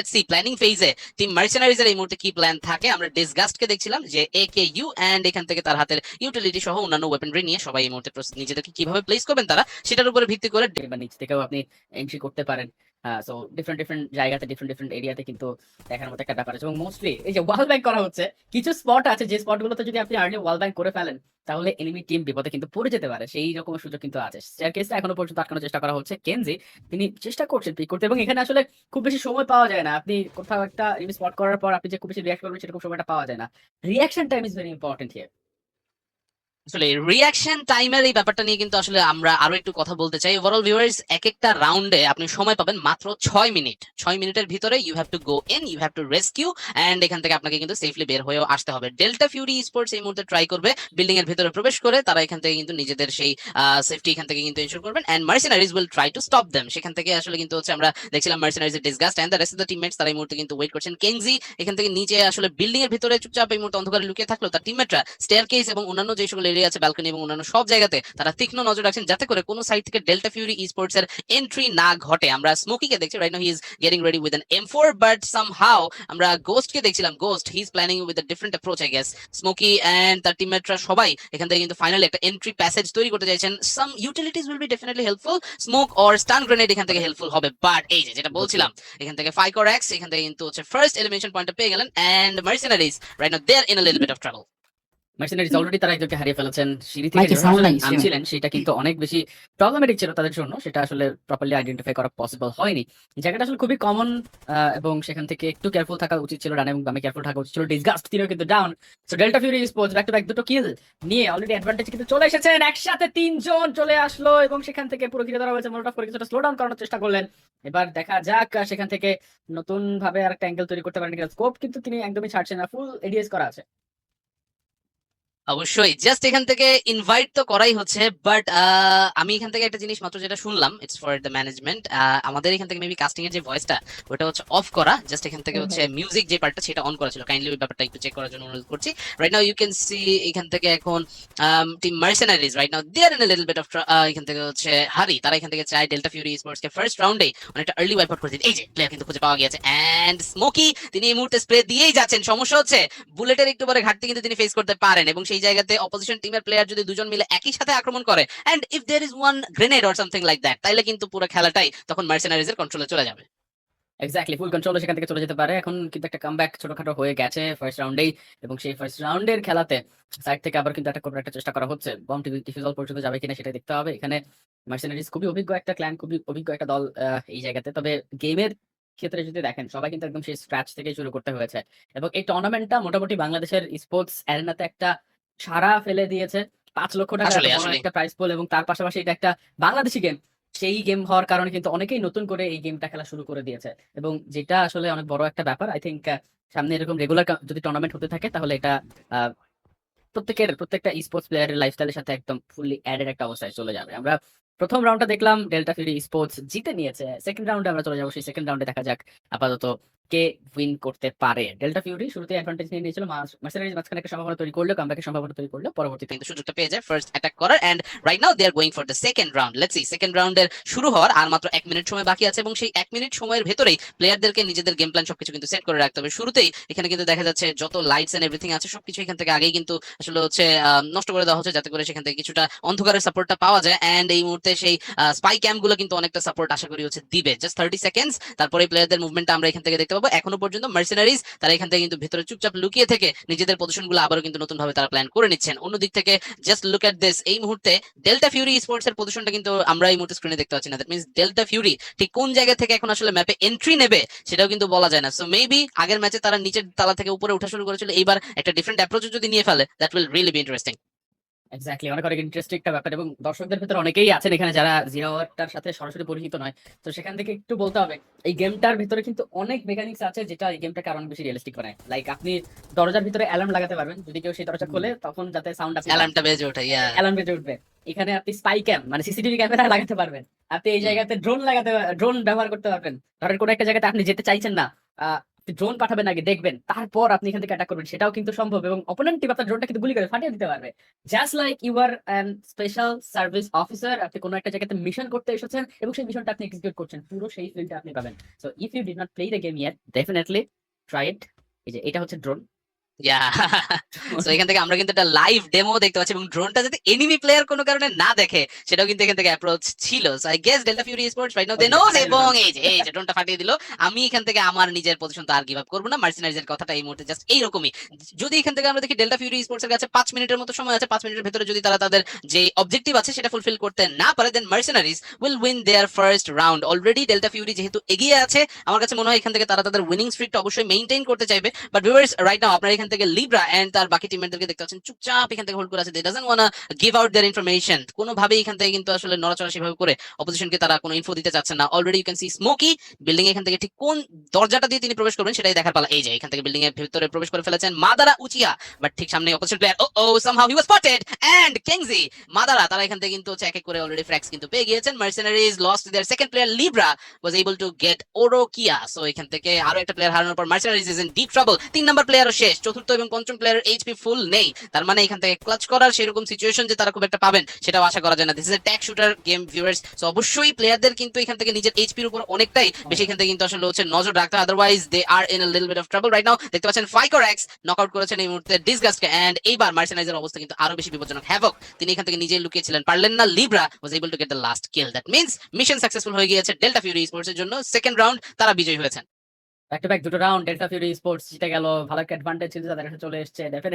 Let's see planning ফেজে team মার্সেনারিজের এই মুহূর্তে কি প্ল্যান থাকে। আমরা ডিসগাস্টকে দেখছিলাম যে AKU এন্ড এখান থেকে তার হাতের ইউটিলিটি সহ অন্যান্য ওয়েপনরি নিয়ে সবাই এই মুহূর্তে নিজেদেরকে কিভাবে প্লেস করবেন তারা সেটার উপরে ভিত্তি করে বা নিচ থেকেও আপনি এন্ট্রি করতে পারেন। সো ডিফারেন্ট ডিফারেন্ট জায়গাতে ডিফারেন্ট এরিয়াতে কিন্তু দেখার মতো একটা ব্যাপার আছে। এবং মোস্টলি এই যে ওয়াল ব্যাংক করা হচ্ছে, কিছু স্পট আছে যে স্পটগুলোতে যদি আপনি আর্লি ওয়াল ব্যাংক করে ফেলেন তাহলে এনিমি টিম বিপদে কিন্তু পড়ে যেতে পারে, সেই রকম সুযোগ কিন্তু আছে। স্টেয়ারকেসটা এখনো পর্যন্ত আটকানোর চেষ্টা করা হচ্ছে। কেনজি তিনি চেষ্টা করছেন পিক করতে, এবং এখানে আসলে খুব বেশি সময় পাওয়া যায় না। আপনি কোথাও একটা এনিমি স্পট করার পর আপনি যে খুব বেশি রিঅ্যাক্ট করবেন সেরকম সময়টা পাওয়া যায় না। Reaction time is very important here. আসলে রিঅ্যাকশন টাইমের এই ব্যাপারটা নিয়ে কিন্তু আসলে আমরা আরো একটু কথা বলতে চাই। ওভারঅল ভিউয়ার্স, এক একটা রাউন্ডে আপনি সময় পাবেন মাত্র 6 মিনিট। 6 মিনিটের ভিতরে you have to go in, you have to rescue, and এখান থেকে আপনাকে কিন্তু সেফলি বের হয়েও আসতে হবে। ডেল্টা ফিউরি স্পোর্টস এই মুহূর্তে ট্রাই করবে বিল্ডিং এর ভিতরে প্রবেশ করে, তারা এখান থেকে কিন্তু নিজেদের সেই সেফটি এখান থেকে কিন্তু এনশিওর করবেন, and mercenaries will try to stop them. সেখান থেকে আসলে কিন্তু হচ্ছে আমরা দেখছিলাম মার্সেনারিজ এর disgust and the rest of the teammates তারা এই মুহূর্তে কিন্তু ওয়েট করছেন। কেনজি এখান থেকে নিচে আসলে বিল্ডিং এর ভিতরে চুপচাপ এই মুহূর্তে অন্ধকারে লুকিয়ে থাকলো, তার টিমমেটরা স্টেয়ারকেস এবং অন্যান্য যে সকল এরিয়া আছে, ব্যালকনি এবং অন্যান্য সব জায়গাতে তারা তীক্ষ্ণ নজর রাখছেন যাতে করে কোনো সাইড থেকে ডেল্টা ফিউরি স্পোর্টস এর এন্ট্রি না ঘটে। আমরা স্মোকিকে দেখছি right now, he is getting ready with an M4, but somehow আমরা গোস্টকে দেখছিলাম, Ghost he is planning with a different approach I guess. Smokey and তার টিমমেটরা সবাই এখান থেকে কিন্তু ফাইনালি একটা এন্ট্রি প্যাসেজ তৈরি করতে চাইছেন। Some utilities will be definitely helpful, smoke or stun grenade এখান থেকে হেল্পফুল হবে, বাট এই যে যেটা বলছিলাম এখান থেকে ফাইকর এক্স এখান থেকে কিন্তু হচ্ছে ফার্স্ট এলিমিনেশন পয়েন্টটা পেয়ে গেলেন, and mercenaries right now they are in a little bit of trouble. Mercenaries already তারা একজনকে হারিয়ে ফেলেছেন। সিঁড়ি থেকে মাইকে যেভাবে সাউন্ড আসলে নাই নামছিলেন সেটা কিন্তু অনেক বেশি প্রবলেমেটিক ছিল তাদের জন্য, সেটা আসলে প্রপারলি আইডেন্টিফাই করা পসিবল হয়নি। জায়গাটা আসলে খুবই কমন, এবং সেখান থেকে একটু কেয়ারফুল থাকা উচিত ছিল, ডানে এবং বামে কেয়ারফুল থাকা উচিত ছিল। ডিসগাস্ট তিনিও কিন্তু down. So delta Fury sports back to back দুটো কিল নিয়ে অলরেডি অ্যাডভান্টেজ কিন্তু চলে এসেছেন। একসাথে তিনজন চলে আসলো এবং সেখান থেকে পুরো ঘিরে ধরা হয়েছে। মোলটভ করে কিছুটা স্লো ডাউন করানোর চেষ্টা করলেন। এবার দেখা যাক সেখান থেকে নতুন ভাবে আরেকটা অ্যাঙ্গেল তৈরি করতে পারেন কিনা। স্কোপ কিন্তু তিনি একদমই ছাড়ছেন না, ফুল এডিএস করা আছে। অবশ্যই জাস্ট এখান থেকে ইনভাইট তো করাই হচ্ছে, বাট আমি এখান থেকে একটা জিনিস মাত্র যেটা শুনলাম, ইটস ফর দ্য ম্যানেজমেন্ট। আমাদের এখান থেকে মেবি কাস্টিং এর যে ভয়েসটা ওটা হচ্ছে অফ করা, জাস্ট এখান থেকে হচ্ছে মিউজিক যে পার্টটা সেটা অন করা ছিল। কাইন্ডলি ওই ব্যাপারটা একটু চেক করার জন্য অনুরোধ করছি। Right now you can see এখান থেকে এখন team mercenaries right now they are in a little bit of এখান থেকে হচ্ছে হারি, তারা এখান থেকে চায় ডেল্টা ফিউরি স্পোর্টস কে ফার্স্ট রাউন্ডে অনেকটা আর্লি ওয়াইপ আউট করে দিতে। এই যে প্লেয়ার কিন্তু খুঁজে পাওয়া গেছে, এন্ড স্মোকি তিনি এই মুহূর্তে স্প্রে দিয়েই যাচ্ছেন। সমস্যা হচ্ছে বুলেটের একটু পরে ঘাটতি কিন্তু তিনি ফেস করতে পারেন, এবং সেই জায়গাতে অপোজিশন টিমের প্লেয়ার যদি দুজন মিলে একই সাথে আক্রমণ করে, and if there is one grenade or something like that, তাইলে কিন্তু পুরো খেলাটাই তখন মার্সেনারিজের কন্ট্রোলে চলে যাবে। এক্স্যাক্টলি, ফুল কন্ট্রোল সেখান থেকে চলে যেতে পারে। এখন কিন্তু একটা কামব্যাক ছোটখাটো হয়ে গেছে ফার্স্ট রাউন্ডেই, এবং সেই ফার্স্ট রাউন্ডের খেলাতে সাইড থেকে আবার কিন্তু একটা করার একটা চেষ্টা করা হচ্ছে। বম ডিফিউজাল পর্যন্ত যাবে কিনা সেটা দেখতে হবে। এখানে মার্সেনারিজ খুবই অভিজ্ঞ একটা ক্ল্যান, খুবই অভিজ্ঞ একটা দল এই জায়গাতে। তবে গেমের ক্ষেত্রে যদি দেখেন সবাই কিন্তু একদম সেই স্ক্র্যাচ থেকে শুরু করতে হয়েছে, এবং এই টুর্নামেন্টটা মোটামুটি বাংলাদেশের স্পোর্টস অ্যারেনাতে একটা সাড়া ফেলে দিয়েছে। ৫ লক্ষ টাকা আসলে এত বড় আসলে একটা প্রাইজ পুল, এবং তার পাশাপাশি এটা একটা বাংলাদেশি গেম। সেই গেম হওয়ার কারণে কিন্তু অনেকেই নতুন করে এই গেমটা খেলা শুরু করে দিয়েছে, এবং যেটা আসলে অনেক বড় একটা ব্যাপার। আই থিংক সামনে এরকম রেগুলার যদি টুর্নামেন্ট হতে থাকে তাহলে এটা আহ, প্রত্যেকটা স্পোর্টস প্লেয়ারের লাইফস্টাইলের সাথে একদম ফুললি অ্যাডেড একটা অবস্থায় চলে যাবে। আমরা প্রথম রাউন্ডটা দেখলাম ডেল্টা ফিউরি স্পোর্টস জিতে নিয়েছে। সেকেন্ড রাউন্ডে আমরা চলে যাবো, সেই সেকেন্ড রাউন্ডে দেখা যাক আপাতত কে উইন করতে পারে। ডেল্টা ফিউরি শুরুতে অ্যাডভান্টেজ নিয়ে নিয়েছিল, মার্সেনারিজ মাঝখানে একটা সম্ভাবনা তৈরি করলো, কামব্যাকের সম্ভাবনা তৈরি করলো, পরবর্তীতে কিন্তু সুযোগটা পেয়ে যায় ফার্স্ট অ্যাটাক করার, and right now they are going for the second round. Let's see second রাউন্ডের শুরু হওয়ার আর মাত্র 1 মিনিট সময় বাকি আছে, এবং সেই 1 মিনিট সময়ের ভেতরেই প্লেয়ারদেরকে নিজেদের গেম প্ল্যান সবকিছু কিন্তু সেট করে রাখতে হবে। শুরুতেই এখানে কিন্তু দেখা যাচ্ছে যত লাইটস এন্ড এভরিথিং আছে সবকিছু এখান থেকে আগেই কিন্তু আসলে হচ্ছে নষ্ট করে দেওয়া হচ্ছে, যাতে করে সেখান থেকে কিছুটা অন্ধকারের সাপোর্টটা পাওয়া যায়। এন্ড এই মুহূর্তে সেই স্পাই ক্যাম্প গুলো কিন্তু অনেকটা সাপোর্ট আশা করি হচ্ছে দিবে। জাস্ট 30 সেকেন্ডস, তারপরে প্লেয়ারদের মুভমেন্টটা আমরা এখান থেকে দেখতে পাবো। এখনো পর্যন্ত মার্সেনারিজ তারা এখান থেকে কিন্তু ভেতরে চুপচাপ লুকিয়ে থেকে নিজেদের পজিশন গুলো আবারও কিন্তু নতুন ভাবে তারা প্ল্যান করে নিচ্ছেন। অন্যদিক থেকে জাস্ট লুক এট দিস, এই মুহূর্তে ডেল্টা ফিউরি স্পোর্টস এর পজিশনটা কিন্তু আমরা এই মুহূর্তে স্ক্রিনে দেখতে পাচ্ছি না। দ্যাট মিন্স ডেল্টা ফিউরি ঠিক কোন জায়গা থেকে এখন আসলে ম্যাপে এন্ট্রি নেবে সেটাও কিন্তু বলা যায় না। সো মেবি আগের ম্যাচে তারা নিচের তালা থেকে উপরে উঠা শুরু করেছিল, এইবার একটা ডিফারেন্ট অ্যাপ্রোচ যদি নিয়ে ফেলে that will really B interesting. Exactly, অনেক ইন্টারেস্টিং একটা ব্যাপার, এবং দর্শকদের ভিতরে অনেকেই আছেন এখানে যারা জিরাওয়ারটার সাথে সরাসরি পরিচিত নয়। তো সেখান থেকে একটু বলতে হবে, এই গেমটার ভিতরে কিন্তু অনেক মেকানিক্স আছে যেটা এই গেমটাকে আরো বেশি রিয়েলিস্টিক বানায়। লাইক আপনি দরজার ভিতরে অ্যালার্ম লাগাতে পারবেন, যদি কেউ সেই দরজা খোলে তখন যাতে সাউন্ড আপনি অ্যালার্মটা বেজে ওঠে, ইয়া অ্যালার্ম বেজে উঠবে। এখানে আপনি স্পাই ক্যাম মানে সিসিটিভি ক্যামেরা লাগাতে পারবেন। আপনি এই জায়গাতে ড্রোন ব্যবহার করতে পারবেন। ধরেন কোনো একটা জায়গাতে আপনি যেতে চাইছেন না, ড্রোন পাঠাবেন আগে দেখবেন, তারপর আপনি এখান থেকে অ্যাটাক করবেন, সেটাও কিন্তু সম্ভব। এবং অপোনেন্ট টিম আপনার ড্রোনটা কিন্তু গুলি করে ফাটিয়ে দিতে পারবে। Just like you are an special service officer, আপনি কোনো একটা জায়গাতে মিশন করতে এসেছেন এবং সেই মিশনটা আপনি এক্সিকিউট করছেন, পুরো সেই ফিলটা আপনি পাবেন। So if you did not play the game yet, definitely try it. এই যে এটা হচ্ছে ড্রোন। ইয়া সো এখান থেকে আমরা কিন্তু একটা লাইভ ডেমো দেখতে পাচ্ছি এবং ড্রোনটা যদি এনিমি প্লেয়ার কোনো কারণে না দেখে সেটাও কিন্তু এখান থেকে অ্যাপ্রোচ ছিল। So I guess Delta Fury Sports right now they knows, এবং এই যে ড্রোনটা ফাটিয়ে দিল। আমি এখান থেকে আমার নিজের পজিশন তো আর গিভ আপ করব না। মার্সিনারিজের কথাটা এই মুহূর্তে জাস্ট এইরকমই। যদি এখান থেকে আমরা দেখি ডেল্টা ফিউরি স্পোর্টস এর কাছে 5 মিনিটের মতো সময় আছে, 5 মিনিটের ভিতরে যদি তারা তাদের যে অবজেক্টিভ আছে সেটা ফুলফিল করতে না পারে, then mercenaries will win their first round. Already Delta Fury যেহেতু এগিয়ে আছে, আমার কাছে মনে হয় এখান থেকে তারা তাদের উইনিং স্ট্রিকটা অবশ্যই মেইনটেইন করতে চাইবে। বাট ভিউয়ার্স রাইট নাও আপনারা এখান থেকে লিব্রা এন্ড তার বাকি টিমমেটদেরকে দেখতে পাচ্ছেন চুপচাপ এখান থেকে হোল্ড করে আছে। They doesn't wanna give out their information. কোনোভাবেই এখান থেকে কিন্তু আসলে নড়াচড়া সেভাবে করে অপোজিশনকে তারা কোনো ইনফো দিতে চাচ্ছেন না। Already you can see Smokey building এখান থেকে ঠিক কোন দরজাটা দিয়ে তিনি প্রবেশ করবেন সেটাই দেখার পালা। এই যে এখান থেকে বিল্ডিং এর ভিতরে প্রবেশ করে ফেলেছেন মাদারা উচিয়া, বাট ঠিক সামনে অপোজিশন প্লেয়ার ও somehow he was spotted and Kingzy Madara তারা এখান থেকে কিন্তু হচ্ছে এক এক করে অলরেডি ফ্র্যাক্স কিন্তু পেয়ে গিয়েছেন। Mercenaries lost their second player Libra was able to get ওরোকিয়া। সো এখান থেকে আরো একটা প্লেয়ার হারানোর পর mercenaries is in deep trouble. 3 number প্লেয়ারও শেষ, চতুর্থ এবং পঞ্চম প্লেয়ারের এইচপি ফুল নেই। তার মানে এখান থেকে ক্লাচ করার সেরকম সিচুয়েশন যে তারা খুব একটা পাবেন সেটাও আশা করা যায় না। This is a tag shooter game viewers. So অবশ্যই প্লেয়ারদের কিন্তু এখান থেকে নিজের এইচপির উপর অনেকটাই বেশি এখান থেকে কিন্তু আসলে হচ্ছে নজর রাখতে হয়, otherwise they are in a little bit of trouble right now. দেখতে পাচ্ছেন ফাইকোরেক্স নকআউট করেছেন এই মুহূর্তে ডিসগাস্টকে, এন্ড এইবার মার্সিনারিজের অবস্থা কিন্তু আরো বেশি বিপজ্জনক। হ্যাভক তিনি এখান থেকে নিজেই লুকিয়েছিলেন, পারলেন না। Libra was able to get the last kill. That means mission successful হয়ে গিয়েছে ডেল্টা ফিউরি স্পোর্টস এর জন্য। সেকেন্ড রাউন্ড তারা বিজয়ী হয়েছেন। ব্যাক টু ব্যাক দুটো রাউন্ড ডেল্টা ফিউরি স্পোর্টস জিতে গেল, ভালো একটা অ্যাডভান্টেজ ছিল তাদের কাছে চলে এসেছে। ডেফিনেটলি